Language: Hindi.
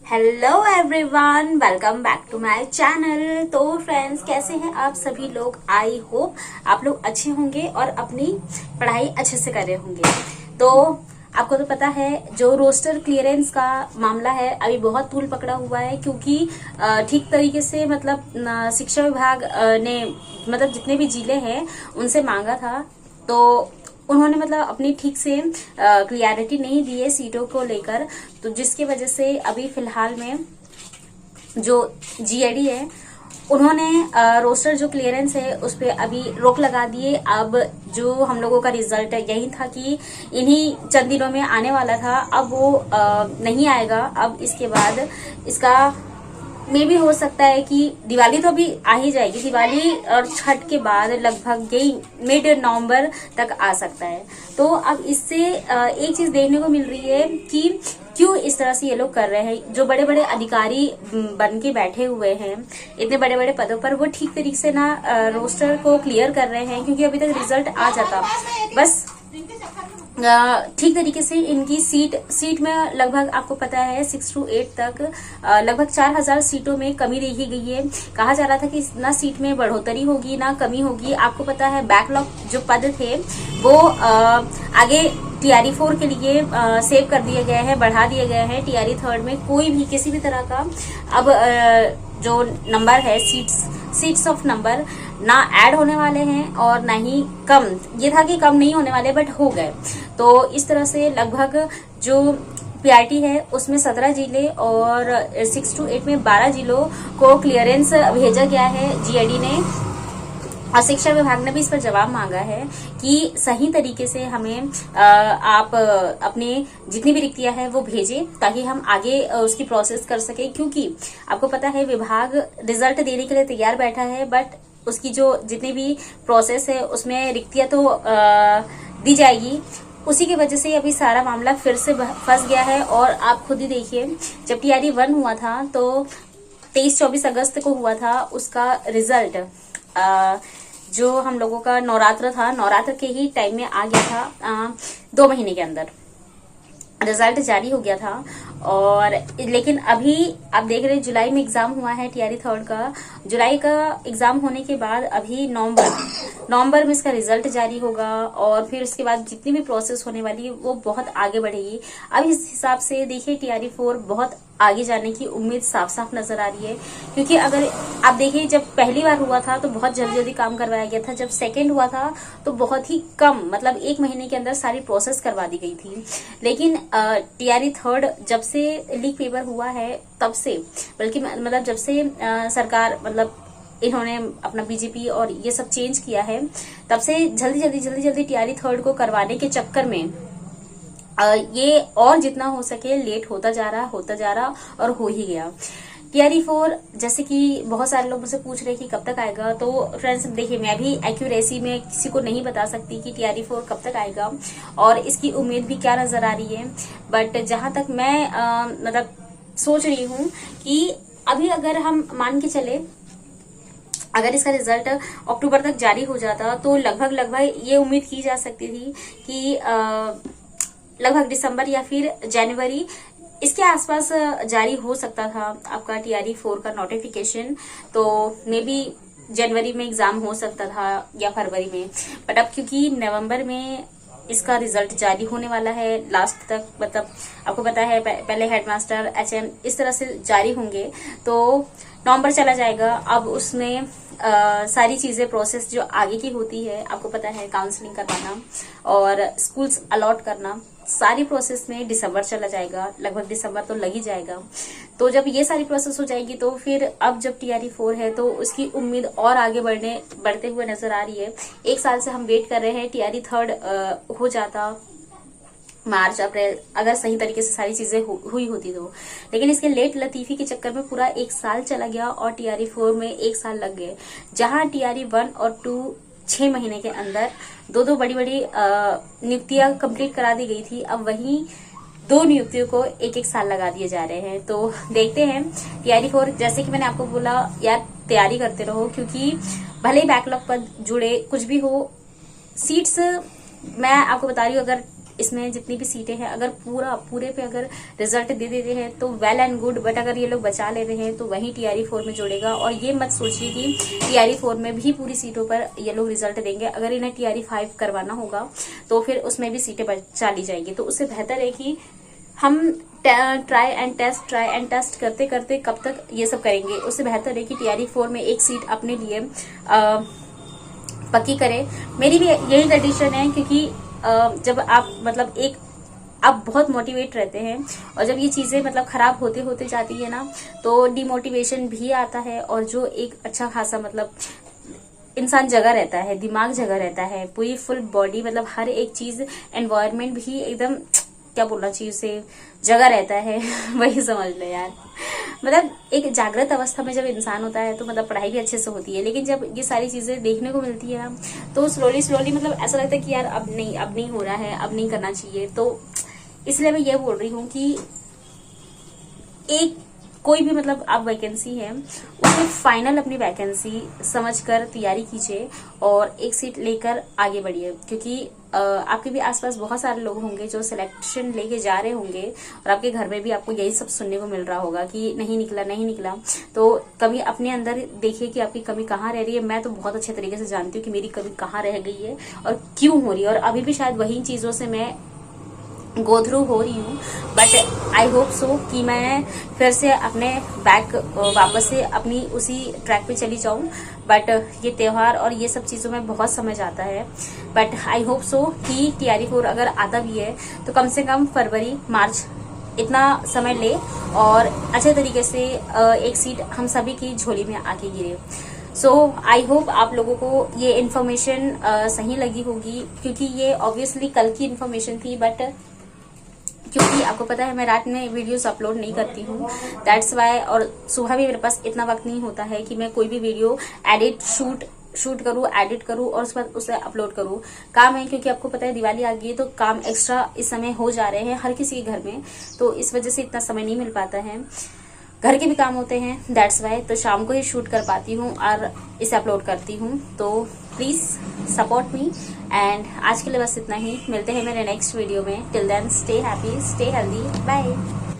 Hello everyone, welcome back to my channel. तो फ्रेंड्स, कैसे हैं आप सभी लोग? आई होप आप लोग अच्छे होंगे और अपनी पढ़ाई अच्छे से कर रहे होंगे। तो आपको तो पता है जो रोस्टर क्लियरेंस का मामला है अभी बहुत तूल पकड़ा हुआ है, क्योंकि ठीक तरीके से शिक्षा विभाग ने जितने भी जिले हैं उनसे मांगा था, तो उन्होंने अपनी ठीक से क्लियरिटी नहीं दी है सीटों को लेकर। तो जिसकी वजह से अभी फिलहाल में जो जीएडी है उन्होंने रोस्टर जो क्लियरेंस है उस पर अभी रोक लगा दिए। अब जो हम लोगों का रिजल्ट है यही था कि इन्हीं चंद दिनों में आने वाला था, अब वो नहीं आएगा। अब इसके बाद इसका मे भी हो सकता है कि दिवाली तो अभी आ ही जाएगी, दिवाली और छठ के बाद लगभग यही मिड नवंबर तक आ सकता है। तो अब इससे एक चीज देखने को मिल रही है कि क्यों इस तरह से ये लोग कर रहे हैं। जो बड़े बड़े अधिकारी बन के बैठे हुए हैं इतने बड़े बड़े पदों पर, वो ठीक तरीके से ना रोस्टर को क्लियर कर रहे हैं, क्योंकि अभी तक रिजल्ट आ जाता बस ठीक तरीके से इनकी सीट में लगभग आपको पता है 6 to 8 तक लगभग 4000 सीटों में कमी देखी गई है। कहा जा रहा था कि ना सीट में बढ़ोतरी होगी ना कमी होगी। आपको पता है बैकलॉग जो पद थे वो आगे टीआरई 4 के लिए सेव कर दिए गए हैं, बढ़ा दिए गए हैं। टीआरई 3 में कोई भी किसी भी तरह का अब जो नंबर है सीट्स ऑफ नंबर ना ऐड होने वाले हैं और ना ही कम। ये था कि कम नहीं होने वाले, बट हो गए। तो इस तरह से लगभग जो पीआरटी है उसमें 17 जिले और 6 to 8 में 12 जिलों को क्लियरेंस भेजा गया है जीएडी ने, और शिक्षा विभाग ने भी इस पर जवाब मांगा है कि सही तरीके से हमें आप अपने जितनी भी रिक्तियां हैं वो भेजें, ताकि हम आगे उसकी प्रोसेस कर सके। क्योंकि आपको पता है विभाग रिजल्ट देने के लिए तैयार बैठा है, बट उसकी जो जितनी भी प्रोसेस है उसमें रिक्तियां तो दी जाएगी। उसी की वजह से अभी सारा मामला फिर से फंस गया है। और आप खुद ही देखिए, जब टीआरई 1 हुआ था तो 23-24 अगस्त को हुआ था उसका रिजल्ट। जो हम लोगों का नवरात्र था, नवरात्र के ही टाइम में आ गया था। 2 महीने के अंदर रिजल्ट जारी हो गया था। और लेकिन अभी आप देख रहे हैं जुलाई में एग्जाम हुआ है टीआरई 3 का। जुलाई का एग्जाम होने के बाद अभी नवंबर में इसका रिजल्ट जारी होगा, और फिर उसके बाद जितनी भी प्रोसेस होने वाली है वो बहुत आगे बढ़ेगी। अब इस हिसाब से देखिए टीआरई 4 बहुत आगे जाने की उम्मीद साफ साफ नजर आ रही है। क्योंकि अगर आप देखिए, जब पहली बार हुआ था तो बहुत जल्दी जल्दी काम करवाया गया था, जब सेकंड हुआ था तो बहुत ही कम 1 महीने के अंदर सारी प्रोसेस करवा दी गई थी। लेकिन टीआरई 3 जब से लीक पेपर हुआ है तब से, बल्कि जब से सरकार इन्होंने अपना बीजेपी और ये सब चेंज किया है, तब से जल्दी टीआरई 3 को करवाने के चक्कर में ये और जितना हो सके लेट होता जा रहा और हो ही गया। टीआरई 4 जैसे कि बहुत सारे लोग मुझसे पूछ रहे हैं कि कब तक आएगा। तो फ्रेंड्स देखिए, मैं भी एक्यूरेसी में किसी को नहीं बता सकती कि टीआरई 4 कब तक आएगा और इसकी उम्मीद भी क्या नजर आ रही है। बट जहां तक मैं सोच रही हूँ कि अभी अगर हम मान के चले, अगर इसका रिजल्ट अक्टूबर तक जारी हो जाता तो लगभग ये उम्मीद की जा सकती थी कि लगभग दिसंबर या फिर जनवरी इसके आसपास जारी हो सकता था आपका टीआरई 4 का नोटिफिकेशन। तो मे बी जनवरी में एग्जाम हो सकता था या फरवरी में। बट अब क्योंकि नवंबर में इसका रिजल्ट जारी होने वाला है लास्ट तक, आपको पता है पहले हेडमास्टर एचएम इस तरह से जारी होंगे, तो नवंबर चला जाएगा। अब उसमें सारी चीजें प्रोसेस जो आगे की होती है, आपको पता है काउंसलिंग करवाना और स्कूल्स अलॉट करना, सारी प्रोसेस में दिसंबर चला जाएगा। लगभग दिसंबर तो लग ही जाएगा। तो जब ये सारी प्रोसेस हो जाएगी तो फिर अब जब टीआरई 4 है तो उसकी उम्मीद और आगे बढ़ते हुए नजर आ रही है। 1 साल से हम वेट कर रहे हैं, टीआरई 3 हो जाता मार्च अप्रैल, अगर सही तरीके से सारी चीजें हुई होती तो। लेकिन इसके लेट लतीफी के चक्कर में पूरा 1 साल चला गया और टीआरई 4 में 1 साल लग गए। जहां टीआरई 1 और 2 6 महीने के अंदर दो बड़ी नियुक्तियां कंप्लीट करा दी गई थी, अब वहीं 2 नियुक्तियों को 1-1 साल लगा दिए जा रहे हैं। तो देखते हैं टीआरई 4, जैसे कि मैंने आपको बोला यार तैयारी करते रहो, क्योंकि भले ही बैकलॉग पर जुड़े कुछ भी हो, सीट्स मैं आपको बता रही हूँ, अगर इसमें जितनी भी सीटें हैं अगर पूरे पे अगर रिजल्ट दे देते हैं तो वेल एंड गुड, बट अगर ये लोग बचा ले रहे हैं तो वही TRE 4 में जोड़ेगा। और ये मत सोचिए कि TRE 4 में भी पूरी सीटों पर ये लोग रिजल्ट देंगे। अगर इन्हें TRE 5 करवाना होगा तो फिर उसमें भी सीटें बचा ली जाएंगी। तो उससे बेहतर है कि हम ट्राई एंड टेस्ट करते करते कब तक ये सब करेंगे। उससे बेहतर है कि TRE 4 में एक सीट अपने लिए पक्की करें। मेरी भी यही कंडीशन है, क्योंकि जब आप मतलब आप बहुत मोटिवेट रहते हैं और जब ये चीजें मतलब खराब होते होते जाती है ना तो डिमोटिवेशन भी आता है। और जो एक अच्छा खासा मतलब इंसान जगह रहता है, दिमाग जगह रहता है, पूरी फुल बॉडी मतलब हर एक चीज, एनवायरनमेंट भी एकदम क्या बोलना चाहिए उसे, जगह रहता है वही समझ लो यार। मतलब एक जागृत अवस्था में जब इंसान होता है तो मतलब पढ़ाई भी अच्छे से होती है, लेकिन जब ये सारी चीजें देखने को मिलती है ना तो स्लोली मतलब ऐसा लगता है कि यार अब नहीं हो रहा है, अब नहीं करना चाहिए। तो इसलिए मैं ये बोल रही हूँ कि एक कोई भी मतलब आप वैकेंसी है उसमें फाइनल अपनी वैकेंसी समझकर तैयारी कीजिए और एक सीट लेकर आगे बढ़िए। क्योंकि आपके भी आसपास बहुत सारे लोग होंगे जो सिलेक्शन लेके जा रहे होंगे और आपके घर में भी आपको यही सब सुनने को मिल रहा होगा कि नहीं निकला। तो कभी अपने अंदर देखिए कि आपकी कमी कहाँ रह रही है। मैं तो बहुत अच्छे तरीके से जानती हूँ कि मेरी कमी कहाँ रह गई है और क्यों हो रही है, और अभी भी शायद वही चीजों से मैं गो थ्रू हो रही हूँ। बट आई होप सो कि मैं फिर से अपने बैक वापस से अपनी उसी ट्रैक पे चली जाऊँ। बट ये त्योहार और ये सब चीज़ों में बहुत समझ आता है। बट आई होप सो कि TRE 4 अगर आता भी है तो कम से कम फरवरी मार्च इतना समय ले और अच्छे तरीके से एक सीट हम सभी की झोली में आके गिरे। सो आई होप आप लोगों को ये इन्फॉर्मेशन सही लगी होगी, क्योंकि ये ऑब्वियसली कल की इन्फॉर्मेशन थी। बट क्योंकि आपको पता है मैं रात में वीडियोस अपलोड नहीं करती हूँ, दैट्स वाई। और सुबह भी मेरे पास इतना वक्त नहीं होता है कि मैं कोई भी वीडियो एडिट शूट करूँ, एडिट करूँ और उसके बाद उसे अपलोड करूँ। काम है, क्योंकि आपको पता है दिवाली आ गई है तो काम एक्स्ट्रा इस समय हो जा रहे हैं हर किसी के घर में, तो इस वजह से इतना समय नहीं मिल पाता है। घर के भी काम होते हैं, दैट्स वाई। तो शाम को ही शूट कर पाती हूँ और इसे अपलोड करती हूँ। तो प्लीज सपोर्ट मी एंड आज के लिए बस इतना ही। मिलते हैं मेरे नेक्स्ट वीडियो में। Till then stay happy, stay healthy, bye.